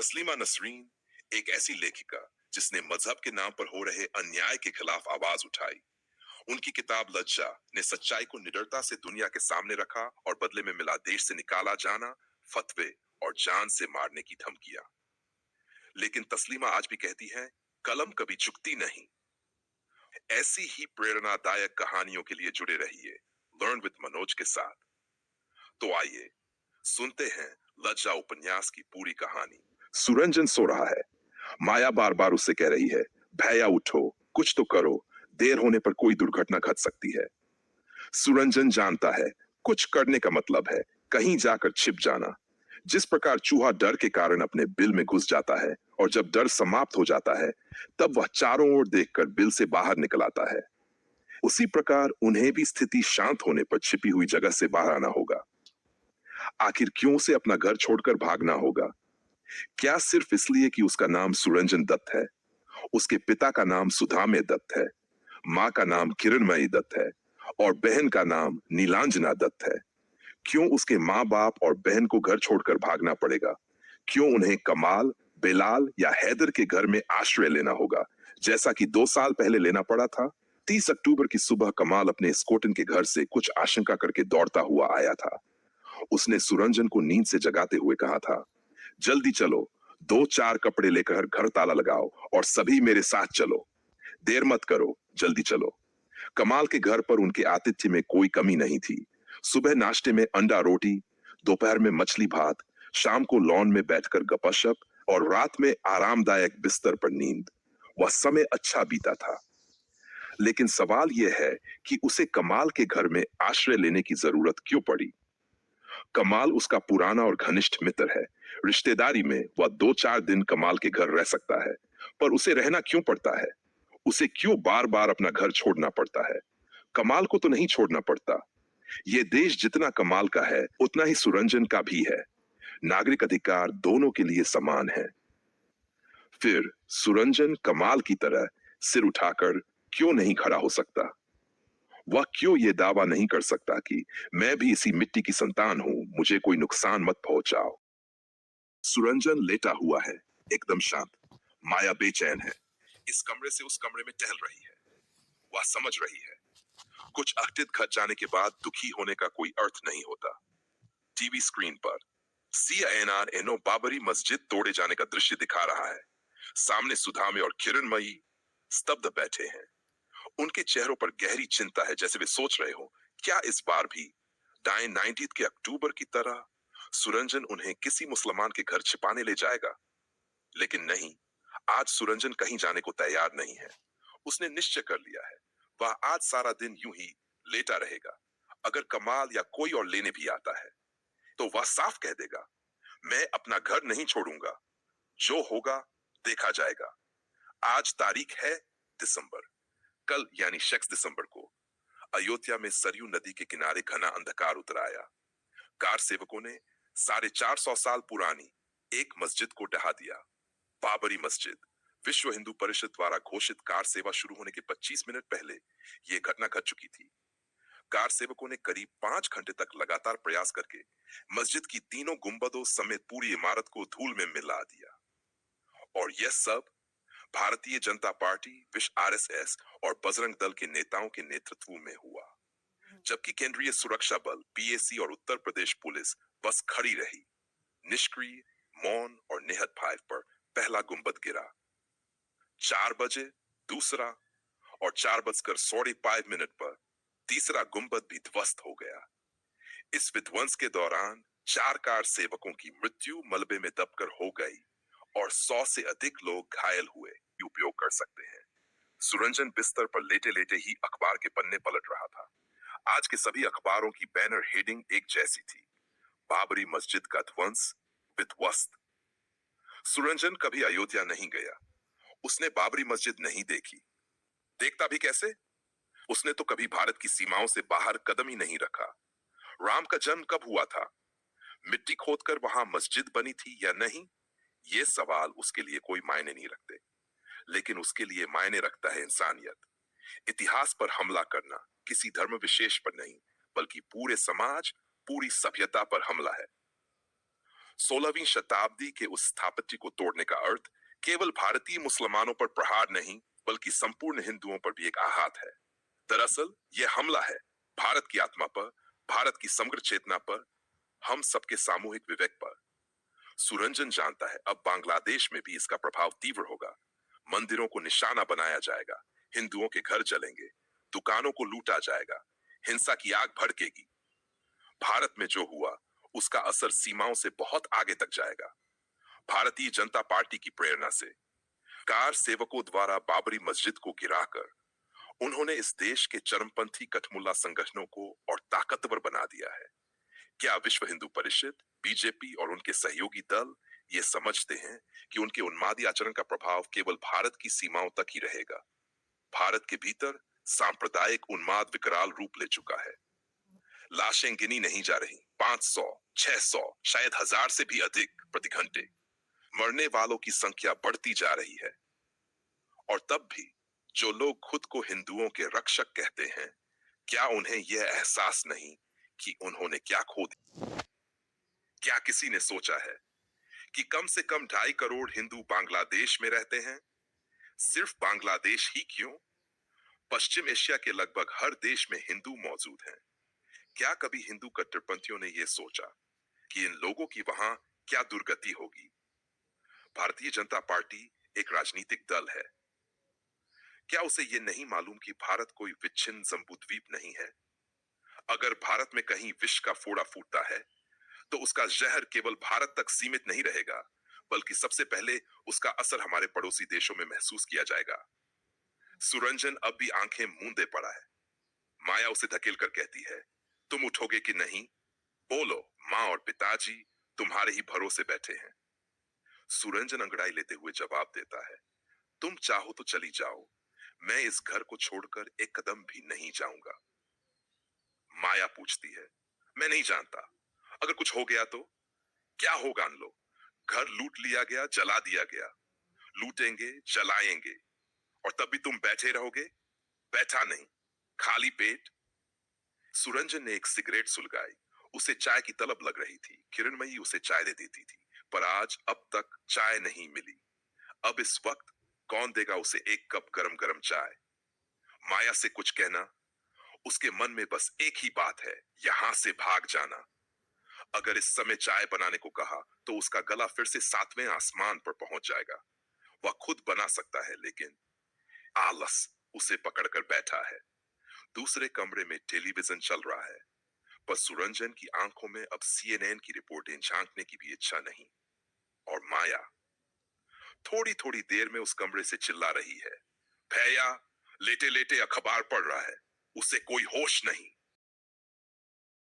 तस्लीमा नसरीन एक ऐसी लेखिका जिसने मजहब के नाम पर हो रहे अन्याय के खिलाफ आवाज उठाई। उनकी किताब लज्जा ने सच्चाई को निडरता से दुनिया के सामने रखा और बदले में मिला देश से निकाला जाना, फतवे और जान से मारने की धमकियां। लेकिन तस्लीमा आज भी कहती है, कलम कभी झुकती नहीं। ऐसी ही प्रेरणादायक कहानियों के लिए जुड़े रहिए लर्न विद मनोज के साथ। तो आइए सुनते हैं लज्जा उपन्यास की पूरी कहानी। सुरंजन सो रहा है। माया बार बार उससे कह रही है, भैया उठो, कुछ तो करो, देर होने पर कोई दुर्घटना घट सकती है। सुरंजन जानता है, कुछ करने का मतलब है कहीं जाकर छिप जाना। जिस प्रकार चूहा डर के कारण अपने बिल में घुस जाता है और जब डर समाप्त हो जाता है तब वह चारों ओर देखकर बिल से बाहर निकल आता है, उसी प्रकार उन्हें भी स्थिति शांत होने पर छिपी हुई जगह से बाहर आना होगा। आखिर क्यों उसे अपना घर छोड़कर भागना होगा? क्या सिर्फ इसलिए कि उसका नाम सुरंजन दत्त है? उसके पिता का नाम सुधामय दत्त है, माँ का नाम किरणमयी दत्त है और बहन का नाम नीलांजना दत्त है। क्यों उसके माँ बाप और बहन को घर छोड़कर भागना पड़ेगा? क्यों उन्हें कमाल, बेलाल या हैदर के घर में आश्रय लेना होगा, जैसा कि 2 साल पहले लेना पड़ा था? 30 अक्टूबर की सुबह कमाल अपने स्कोटन के घर से कुछ आशंका करके दौड़ता हुआ आया था। उसने सुरंजन को नींद से जगाते हुए कहा था, जल्दी चलो, 2-4 कपड़े लेकर घर ताला लगाओ और सभी मेरे साथ चलो। देर मत करो, जल्दी चलो। कमाल के घर पर उनके आतिथ्य में कोई कमी नहीं थी। सुबह नाश्ते में अंडा रोटी, दोपहर में मछली भात, शाम को लॉन में बैठकर गपशप और रात में आरामदायक बिस्तर पर नींद। वह समय अच्छा बीता था। लेकिन सवाल यह है कि उसे कमाल के घर में आश्रय लेने की जरूरत क्यों पड़ी? कमाल उसका पुराना और घनिष्ठ मित्र है। रिश्तेदारी में वह 2-4 दिन कमाल के घर रह सकता है, पर उसे रहना क्यों पड़ता है? उसे क्यों बार बार अपना घर छोड़ना पड़ता है? कमाल को तो नहीं छोड़ना पड़ता। ये देश जितना कमाल का है उतना ही सुरंजन का भी है। नागरिक अधिकार दोनों के लिए समान है। फिर सुरंजन कमाल की तरह सिर उठाकर क्यों नहीं खड़ा हो सकता? वह क्यों ये दावा नहीं कर सकता कि मैं भी इसी मिट्टी की संतान हूं, मुझे कोई नुकसान मत पहुंचाओ? सुरंजन लेटा हुआ है, एकदम शांत। माया बेचैन है, इस कमरे से उस कमरे में टहल रही है। वह समझ रही है, कुछ अघटित घट जाने के बाद दुखी होने का कोई अर्थ नहीं होता। टीवी स्क्रीन पर CNR बाबरी मस्जिद तोड़े जाने का दृश्य दिखा रहा है। सामने सुधामे और किरणमयी स्तब्ध बैठे हैं। उनके चेहरों पर गहरी चिंता है, जैसे वे सोच रहे हो, क्या इस बार भी डाइन 90 के अक्टूबर की तरह सुरंजन उन्हें किसी मुसलमान के घर छिपाने ले जाएगा? लेकिन नहीं, आज सुरंजन कहीं जाने को तैयार नहीं है। उसने निश्चय कर लिया है, वह आज सारा दिन यूं ही लेटा रहेगा। अगर कमाल या कोई और लेने भी आता है तो वह साफ कह देगा, मैं अपना घर नहीं छोड़ूंगा, जो होगा देखा जाएगा। आज तारीख है दिसंबर। कल यानी 6 दिसंबर को अयोध्या में सरयू नदी के किनारे घना अंधकार उतर आया। कार सेवकों ने 450 साल पुरानी एक मस्जिद को ढहा दिया। बाबरी मस्जिद। विश्व हिंदू परिषद द्वारा घोषित कार सेवा शुरू होने के 25 मिनट पहले यह घटना घट चुकी थी। कार सेवकों ने करीब 5 घंटे तक लगातार प्रयास करके मस्जिद की तीनों गुंबदों समेत पूरी इमारत को धूल में मिला दिया। और यह सब भारतीय जनता पार्टी, विश्व RSS और बजरंग दल के नेताओं के नेतृत्व में हुआ। जबकि केंद्रीय सुरक्षा बल PAC और उत्तर प्रदेश पुलिस बस खड़ी रही। निष्क्रिय, मौन और निहत भाव पर पहला गुंबद गिरा। 4 बजे दूसरा और 4:05 पर तीसरा गुंबद भी ध्वस्त हो गया। इस विध्वंस के दौरान 4 कार सेवकों की मृत्यु मलबे में दबकर हो गई और 100 से अधिक लोग घायल हुए। उपयोग कर सकते हैं। सुरंजन बिस्तर पर लेटे लेटे ही अखबार के पन्ने पलट रहा था। आज के सभी अखबारों की बैनर हेडिंग एक जैसी थी, बाबरी मस्जिद का ध्वंस, विध्वस्त। सुरंजन कभी अयोध्या नहीं गया। उसने बाबरी मस्जिद नहीं देखी। देखता भी कैसे? उसने तो कभी भारत की सीमाओं से बाहर कदम ही नहीं रखा। राम का जन्म कब हुआ था? मिट्टी खोदकर वहां मस्जिद बनी थी या नहीं? ये सवाल उसके लिए कोई मायने नहीं रखते। लेकिन उसके लिए मायने रखता है इंसानियत। इतिहास पर हमला करना किसी धर्म विशेष पर नहीं, बल्कि पूरे समाज, पूरी सभ्यता पर हमला है। 16वीं शताब्दी के उस स्थापत्य को तोड़ने का अर्थ केवल भारतीय मुसलमानों पर प्रहार नहीं, बल्कि संपूर्ण हिंदुओं पर भी एक आघात है। दरअसल यह हमला है भारत की आत्मा पर, भारत की समग्र चेतना पर, हम सबके सामूहिक विवेक पर। सुरंजन जानता है अब बांग्लादेश में भी इसका प्रभाव तीव्र होगा। मंदिरों को निशाना बनाया जाएगा, हिंदुओं के घर जलेंगे, दुकानों को लूटा जाएगा, हिंसा की आग भड़केगी। भारत में जो हुआ उसका असर सीमाओं से बहुत आगे तक जाएगा। भारतीय जनता पार्टी की प्रेरणा से कार सेवकों द्वारा बाबरी मस्जिद को गिराकर उन्होंने इस देश के चरमपंथी कठमुल्ला संगठनों को और ताकतवर बना दिया है। क्या विश्व हिंदू परिषद, बीजेपी और उनके सहयोगी दल ये समझते हैं कि उनके उन्मादी आचरण का प्रभाव केवल भारत की सीमाओं तक ही रहेगा? भारत के भीतर सांप्रदायिक उन्माद विकराल रूप ले चुका है। लाशें गिनी नहीं जा रही, 500, 600, शायद 1000 से भी अधिक प्रति घंटे। मरने वालों की संख्या बढ़ती जा रही है। और तब भी जो लोग खुद को हिंदुओं के रक्षक कहते हैं, क्या उन्हें यह एहसास नहीं कि उन्होंने क्या खो दिया? क्या किसी ने सोचा है कि कम से कम 2.5 करोड़ हिंदू बांग्लादेश में रहते हैं? सिर्फ बांग्लादेश ही क्यों, पश्चिम एशिया के लगभग हर देश में हिंदू मौजूद हैं। क्या कभी हिंदू कट्टरपंथियों ने यह सोचा कि इन लोगों की वहां क्या दुर्गति होगी? भारतीय जनता पार्टी एक राजनीतिक दल है। क्या उसे यह नहीं मालूम कि भारत कोई विच्छिन्न जम्बूद्वीप नहीं है? अगर भारत में कहीं विष का फोड़ा फूटता है तो उसका जहर केवल भारत तक सीमित नहीं रहेगा, बल्कि सबसे पहले उसका असर हमारे पड़ोसी देशों में महसूस किया जाएगा। सुरंजन अब भी आंखें मूंदे पड़ा है। माया उसे धकेल कर कहती है, तुम उठोगे कि नहीं? बोलो, माँ और पिताजी तुम्हारे ही भरोसे बैठे हैं। सुरंजन अंगड़ाई लेते हुए जवाब देता है, तुम चाहो तो चली जाओ, मैं इस घर को छोड़कर एक कदम भी नहीं जाऊंगा। माया पूछती है, मैं नहीं जानता, अगर कुछ हो गया तो? क्या होगा अन लो? घर लूट लिया गया, जला दिया गया। लूटेंगे, जलाएंगे, और तब भी तुम बैठे रहोगे? बैठा नहीं, खाली पेट। सुरंजन ने एक सिगरेट सुलगाई। उसे चाय की तलब लग रही थी। किरणमयी उसे चाय दे देती थी, पर आज अब तक चाय नहीं मिली। अब इस वक्त कौन देगा उसे एक कप गरम गरम चाय? माया से कुछ कहना, उसके मन में बस एक ही बात है, यहां से भाग जाना। अगर इस समय चाय बनाने को कहा तो उसका गला फिर से 7वें आसमान पर पहुंच जाएगा। वह खुद बना सकता है, लेकिन आलस उसे पकड़कर बैठा है। दूसरे कमरे में टेलीविजन चल रहा है, पर सुरंजन की आंखों में अब CNN की रिपोर्टें झांकने की भी इच्छा नहीं। और माया थोड़ी थोड़ी देर में उस कमरे से चिल्ला रही है, भैया लेटे लेटे अखबार पढ़ रहा है, उसे कोई होश नहीं।